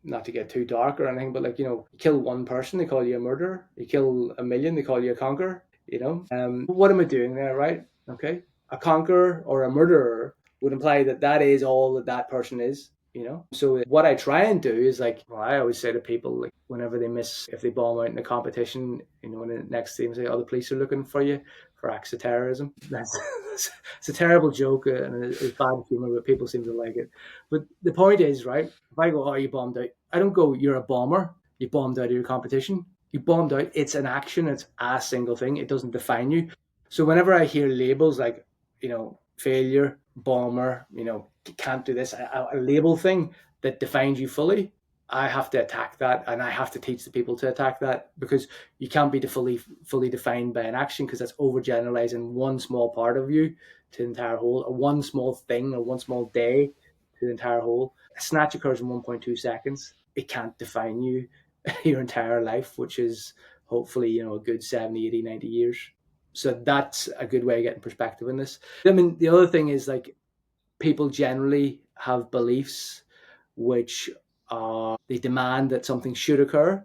not to get too dark or anything, but like, you kill one person, they call you a murderer. You kill a million, they call you a conqueror. What am I doing there, right? Okay. A conqueror or a murderer would imply that that is all that that person is. So what I try and do is, like, well, I always say to people, like, whenever they miss, if they bomb out in a competition, and the next team say, oh, the police are looking for you for acts of terrorism. It's a terrible joke, and it's bad humor, but people seem to like it. But the point is, right, if I go, oh, you bombed out, I don't go, you're a bomber, you bombed out of your competition. You bombed out. It's an action. It's a single thing. It doesn't define you. So whenever I hear labels like, failure, bomber, can't do this, a label thing that defines you fully, I have to attack that, and I have to teach the people to attack that, because you can't be fully defined by an action, because that's overgeneralizing one small part of you to the entire whole, or one small thing or one small day to the entire whole. A snatch occurs in 1.2 seconds. It can't define you your entire life, which is hopefully, a good 70, 80, 90 years. So that's a good way of getting perspective in this. I mean, the other thing is, like, people generally have beliefs which they demand that something should occur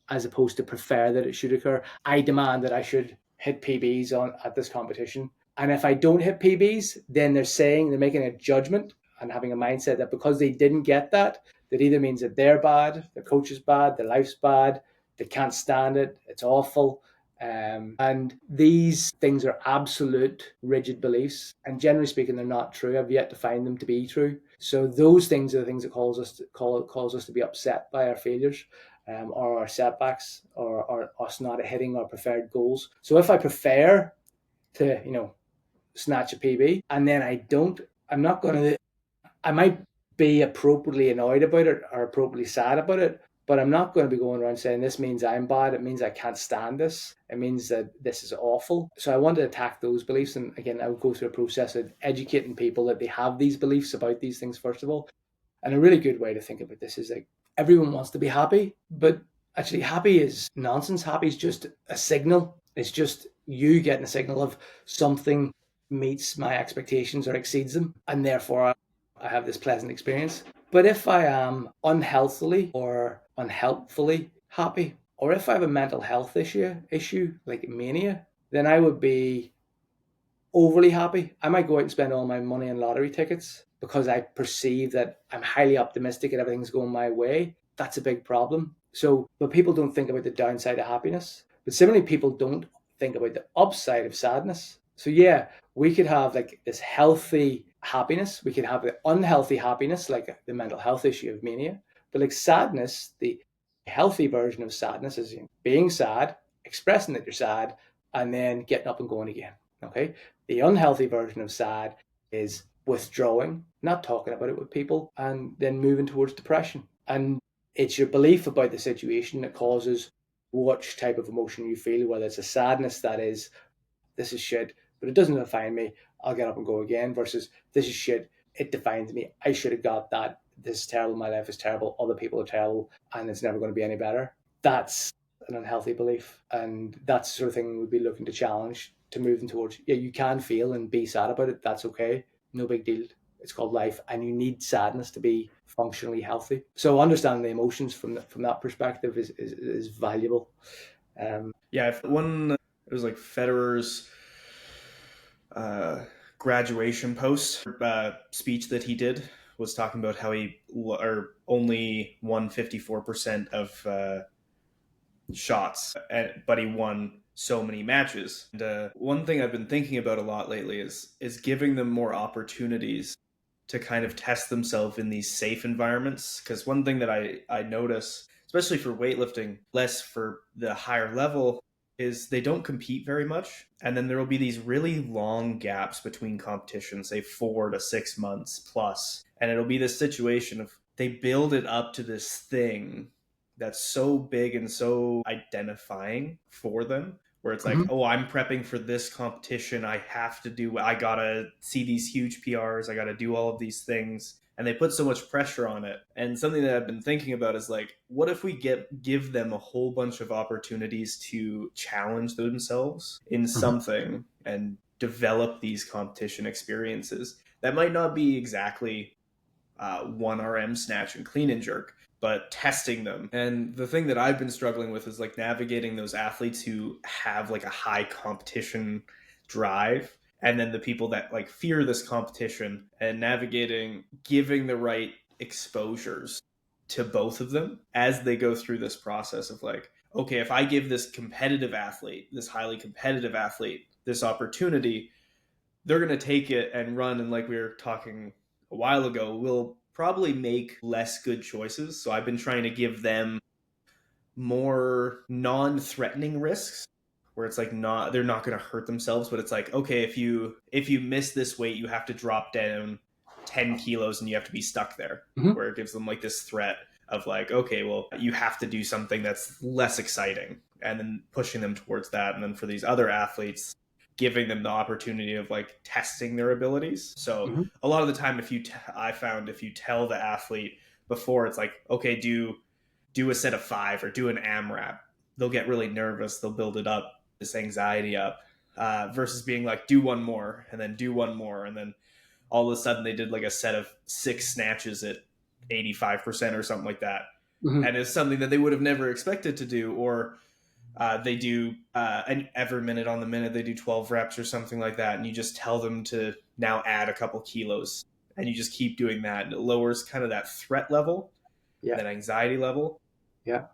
as opposed to prefer that it should occur. I demand that I should hit PBs at this competition. And if I don't hit PBs, then they're making a judgment and having a mindset that because they didn't get that either means that they're bad, their coach is bad, their life's bad, they can't stand it, it's awful. And these things are absolute rigid beliefs, and generally speaking, they're not true. I've yet to find them to be true. So those things are the things that cause us to be upset by our failures, or our setbacks, or us not hitting our preferred goals. So if I prefer to, snatch a PB and then I don't, I'm not going to, I might be appropriately annoyed about it or appropriately sad about it, but I'm not going to be going around saying this means I'm bad. It means I can't stand this. It means that this is awful. So I want to attack those beliefs. And again, I would go through a process of educating people that they have these beliefs about these things, first of all. And a really good way to think about this is, like, everyone wants to be happy, but actually happy is nonsense. Happy is just a signal. It's just you getting a signal of something meets my expectations or exceeds them, and therefore I have this pleasant experience. But if I am unhealthily or unhelpfully happy, or if I have a mental health issue like mania, then I would be overly happy. I might go out and spend all my money on lottery tickets because I perceive that I'm highly optimistic and everything's going my way. That's a big problem. So, but people don't think about the downside of happiness. But similarly, people don't think about the upside of sadness. So yeah, we could have like this healthy happiness. We could have the unhealthy happiness, like the mental health issue of mania. But like sadness, the healthy version of sadness is being sad, expressing that you're sad, and then getting up and going again. Okay. The unhealthy version of sad is withdrawing, not talking about it with people, and then moving towards depression. And it's your belief about the situation that causes which type of emotion you feel, whether it's a sadness that is, this is shit, but it doesn't define me, I'll get up and go again, versus this is shit, it defines me, I should have got that, this is terrible, my life is terrible, other people are terrible, and it's never going to be any better. That's an unhealthy belief. And that's the sort of thing we'd be looking to challenge, to move them towards. Yeah, you can feel and be sad about it. That's okay. No big deal. It's called life, and you need sadness to be functionally healthy. So understanding the emotions from that perspective is valuable. Yeah, it was like Federer's graduation post speech that he did was talking about how he only won 54% of shots, but he won so many matches. And one thing I've been thinking about a lot lately is giving them more opportunities to kind of test themselves in these safe environments. Because one thing that I notice, especially for weightlifting, less for the higher level, is they don't compete very much. And then there will be these really long gaps between competitions, say 4 to 6 months plus. And it'll be this situation of they build it up to this thing that's so big and so identifying for them, where it's like, oh, I'm prepping for this competition. I gotta see these huge PRs. I gotta do all of these things. And they put so much pressure on it. And something that I've been thinking about is like, what if we give them a whole bunch of opportunities to challenge themselves in something and develop these competition experiences? That might not be exactly 1 RM snatch and clean and jerk, but testing them. And the thing that I've been struggling with is like navigating those athletes who have like a high competition drive, and then the people that like fear this competition, and navigating giving the right exposures to both of them as they go through this process of like, okay, if I give this highly competitive athlete, this opportunity, they're going to take it and run. And like we were talking a while ago, will probably make less good choices. So I've been trying to give them more non-threatening risks, where it's like they're not going to hurt themselves, but it's like, okay, if you miss this weight, you have to drop down 10 kilos and you have to be stuck there, where it gives them like this threat of like, okay, well, you have to do something that's less exciting, and then pushing them towards that. And then for these other athletes, giving them the opportunity of like testing their abilities. So a lot of the time, I found if you tell the athlete before, it's like, okay, do a set of 5 or do an AMRAP, they'll get really nervous. They'll build it up, this anxiety up, versus being like, do one more and then do one more. And then all of a sudden they did like a set of 6 snatches at 85% or something like that. And it's something that they would have never expected to do. Or they do every minute on the minute, they do 12 reps or something like that. And you just tell them to now add a couple kilos, and you just keep doing that. And it lowers kind of that threat level, that anxiety level. Yeah.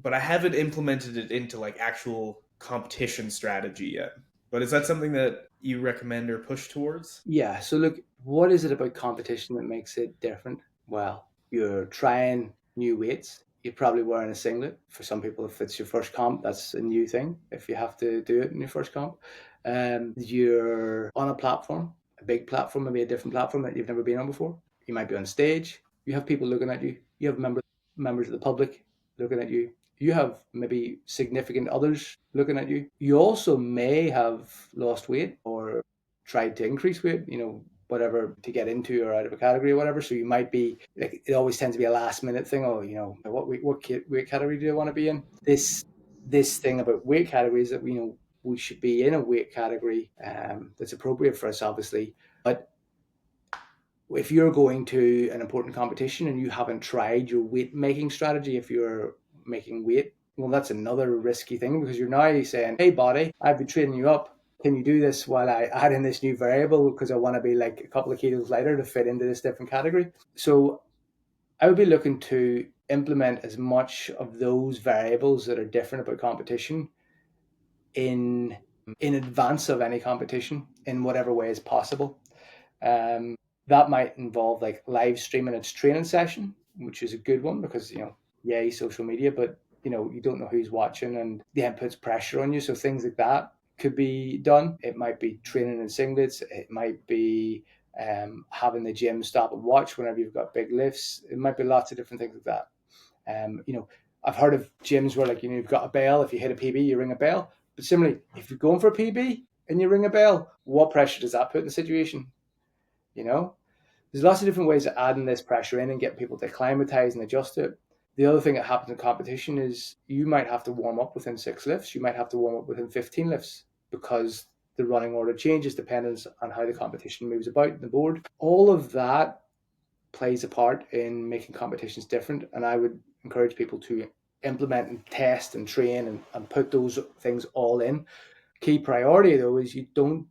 But I haven't implemented it into like actual competition strategy yet. But is that something that you recommend or push towards? Yeah. So look, what is it about competition that makes it different? Well, you're trying new weights. You're probably wearing a singlet. For some people, if it's your first comp, that's a new thing. If you have to do it in your first comp, you're on a platform, a big platform, maybe a different platform that you've never been on before. You might be on stage. You have people looking at you. You have members of the public looking at you. You have maybe significant others looking at you. You also may have lost weight or tried to increase weight, whatever, to get into or out of a category or whatever. So you might be like, it always tends to be a last minute thing. Oh, what weight category do I want to be in? This thing about weight categories, that we should be in a weight category that's appropriate for us, obviously. But if you're going to an important competition and you haven't tried your weight making strategy, if you're making weight, well, that's another risky thing, because you're now saying, hey, body, I've been training you up. Can you do this while I add in this new variable, because I want to be like a couple of kilos lighter to fit into this different category? So I would be looking to implement as much of those variables that are different about competition in advance of any competition, in whatever way is possible. That might involve like live streaming its training session, which is a good one, because yay, social media, but you don't know who's watching, and it puts pressure on you. So things like that could be done. It might be training in singlets. It might be having the gym stop and watch whenever you've got big lifts. It might be lots of different things like that. I've heard of gyms where, like, you've got a bell. If you hit a PB, you ring a bell. But similarly, if you're going for a PB and you ring a bell, what pressure does that put in the situation? There's lots of different ways of adding this pressure in and getting people to acclimatize and adjust to it. The other thing that happens in competition is you might have to warm up within 6 lifts. You might have to warm up within 15 lifts because the running order changes depending on how the competition moves about the board. All of that plays a part in making competitions different. And I would encourage people to implement and test and train and put those things all in. Key priority, though, is you don't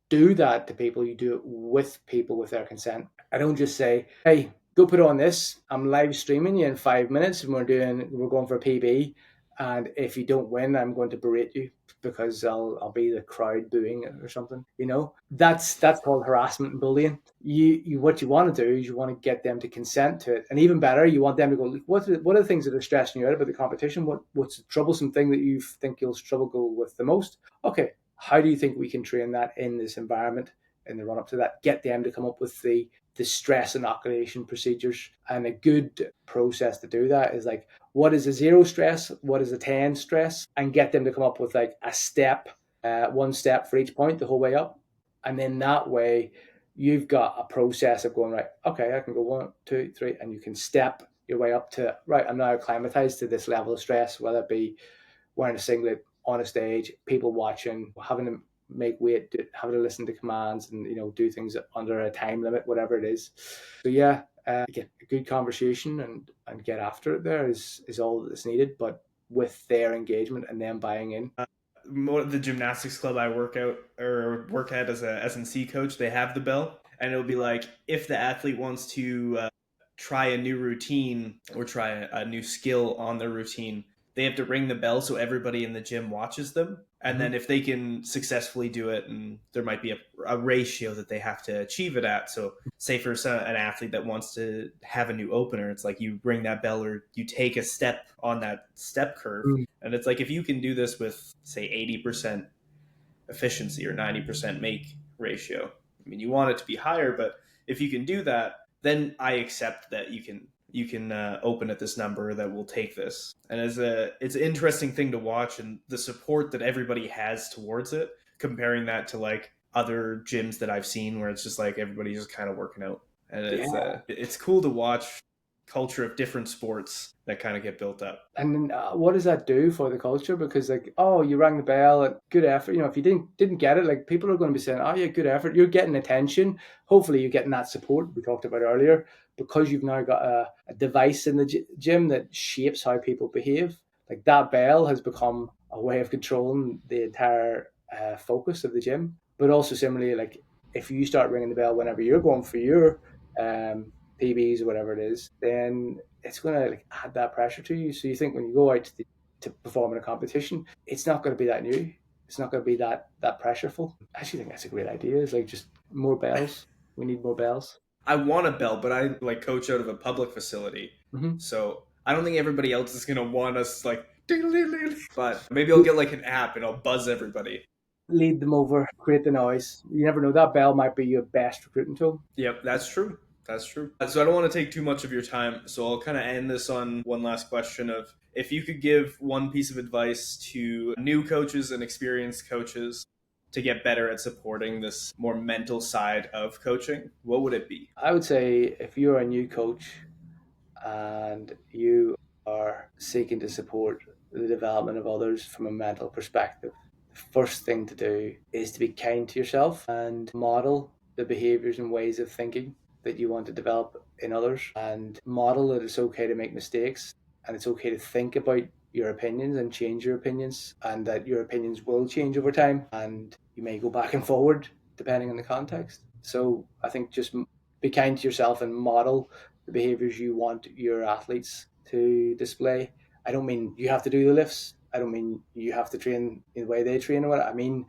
do that to people, you do it with people with their consent. I don't just say, hey, go put on this. I'm live streaming you in 5 minutes and we're going for a PB. And if you don't win, I'm going to berate you because I'll be the crowd booing it or something. That's called harassment and bullying. You what you want to do is you want to get them to consent to it, and even better, you want them to go. What are the things that are stressing you out about the competition? What's the troublesome thing that you think you'll struggle with the most? Okay, how do you think we can train that in this environment in the run up to that? Get them to come up with the stress inoculation procedures, and a good process to do that is like, what is a 0 stress, what is a 10 stress, and get them to come up with like a step, 1 step for each point the whole way up. And then that way you've got a process of going, right, okay, I can go 1, 2, 3, and you can step your way up to, right, I'm now acclimatized to this level of stress, whether it be wearing a singlet on a stage, people watching, having to make weight, having to listen to commands, and do things under a time limit, whatever it is. So yeah, get a good conversation and get after it. There is all that's needed, but with their engagement and them buying in. The gymnastics club I work at as a S&C coach, they have the bell, and it'll be like, if the athlete wants to try a new routine or try a new skill on their routine, they have to ring the bell so everybody in the gym watches them. And then if they can successfully do it, and there might be a ratio that they have to achieve it at. So say for an athlete that wants to have a new opener, it's like you ring that bell or you take a step on that step curve. And it's like, if you can do this with, say, 80% efficiency or 90% make ratio, I mean, you want it to be higher, but if you can do that, then I accept that you can open at this number, that will take this. And it's an interesting thing to watch, and the support that everybody has towards it, comparing that to like other gyms that I've seen where it's just like everybody's just kind of working out. And it's cool to watch culture of different sports that kind of get built up. And what does that do for the culture? Because like, oh, you rang the bell, good effort. If you didn't get it, like, people are going to be saying, oh yeah, good effort. You're getting attention. Hopefully, you're getting that support we talked about earlier, because you've now got a device in the gym that shapes how people behave. Like, that bell has become a way of controlling the entire focus of the gym. But also similarly, like, if you start ringing the bell whenever you're going for your PBs or whatever it is, then it's going to like add that pressure to you. So you think when you go out to perform in a competition, it's not going to be that new. It's not going to be that pressureful. I actually think that's a great idea. It's like, just more bells. We need more bells. I want a bell, but I like coach out of a public facility, so I don't think everybody else is gonna want us like. But maybe I'll get like an app and I'll buzz everybody. Lead them over, create the noise. You never know. That bell might be your best recruiting tool. Yep, that's true. That's true. So I don't want to take too much of your time. So I'll kind of end this on one last question of, if you could give one piece of advice to new coaches and experienced coaches to get better at supporting this more mental side of coaching, what would it be? I would say, if you're a new coach and you are seeking to support the development of others from a mental perspective, the first thing to do is to be kind to yourself and model the behaviors and ways of thinking that you want to develop in others, and model that it's okay to make mistakes, and it's okay to think about your opinions and change your opinions, and that your opinions will change over time and you may go back and forward depending on the context. So I think just be kind to yourself and model the behaviors you want your athletes to display. I don't mean you have to do the lifts. I don't mean you have to train in the way they train. What I mean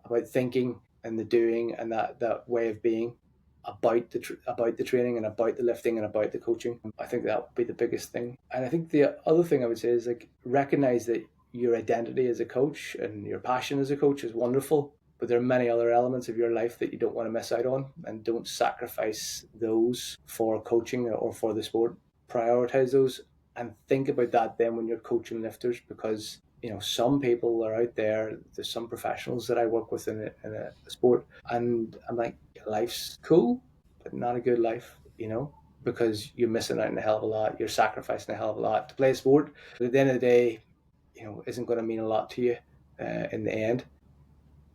about thinking and the doing, and that way of being about the training and about the lifting and about the coaching. I think that would be the biggest thing. And I think the other thing I would say is, like, recognize that your identity as a coach and your passion as a coach is wonderful, but there are many other elements of your life that you don't want to miss out on, and don't sacrifice those for coaching or for the sport. Prioritize those, and think about that then when you're coaching lifters, because some people are out there. There's some professionals that I work with in a sport, and I'm like, life's cool, but not a good life. because you're missing out on a hell of a lot. You're sacrificing a hell of a lot to play a sport. But at the end of the day, isn't going to mean a lot to you in the end.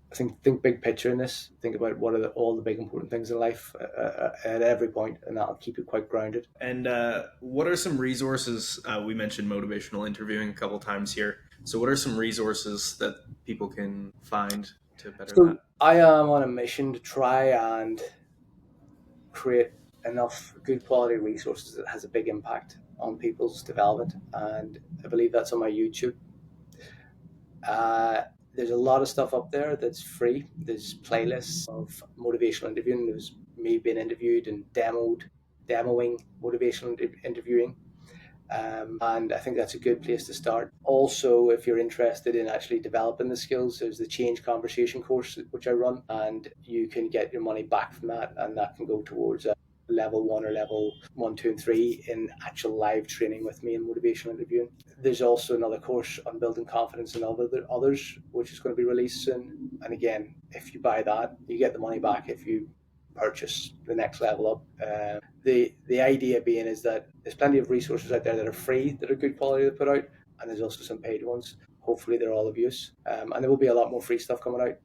I think big picture in this. Think about what are all the big important things in life at every point, and that'll keep you quite grounded. And what are some resources? We mentioned motivational interviewing a couple times here. So, what are some resources that people can find to better So that? I am on a mission to try and create enough good quality resources that has a big impact on people's development, and I believe that's on my YouTube. Uh, there's a lot of stuff up there that's free. There's playlists of motivational interviewing. There's me being interviewed and demoing motivational interviewing. And I think that's a good place to start. Also, if you're interested in actually developing the skills, there's the Change Conversation course, which I run, and you can get your money back from that, and that can go towards level 1 or level 1, 2, and 3 in actual live training with me in motivational interviewing. There's also another course on building confidence in others, which is going to be released soon. And again, if you buy that, you get the money back if you purchase the next level up. The idea being is that there's plenty of resources out there that are free, that are good quality to put out, and there's also some paid ones. Hopefully they're all of use. And there will be a lot more free stuff coming out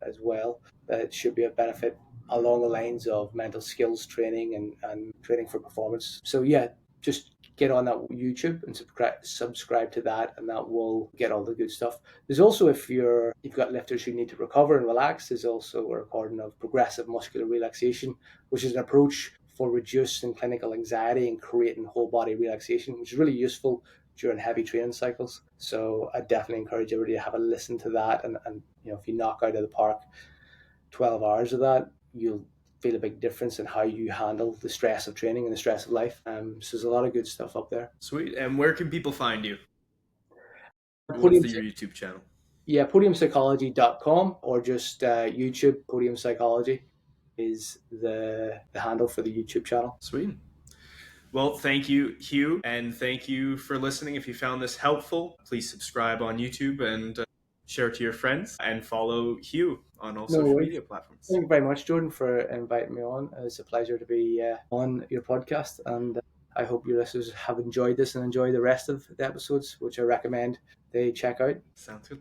as well that should be of benefit along the lines of mental skills training and training for performance. So yeah, just get on that YouTube and subscribe to that, and that will get all the good stuff. There's also, if you've got lifters who need to recover and relax, there's also a recording of progressive muscular relaxation, which is an approach for reducing clinical anxiety and creating whole body relaxation, which is really useful during heavy training cycles. So I definitely encourage everybody to have a listen to that, and if you knock out of the park 12 hours of that, you'll feel a big difference in how you handle the stress of training and the stress of life. So there's a lot of good stuff up there. Sweet. And where can people find you? What's Podium, your YouTube channel? yeah, podiumpsychology.com, or just YouTube. Podium Psychology is the handle for the YouTube channel. Sweet. Well, thank you, Hugh, and thank you for listening. If you found this helpful, please subscribe on YouTube and share it to your friends, and follow Hugh on all No social worries. media platforms. Thank you very much, Jordan, for inviting me on. It's a pleasure to be on your podcast, and I hope your listeners have enjoyed this and enjoy the rest of the episodes, which I recommend they check out. Sounds good.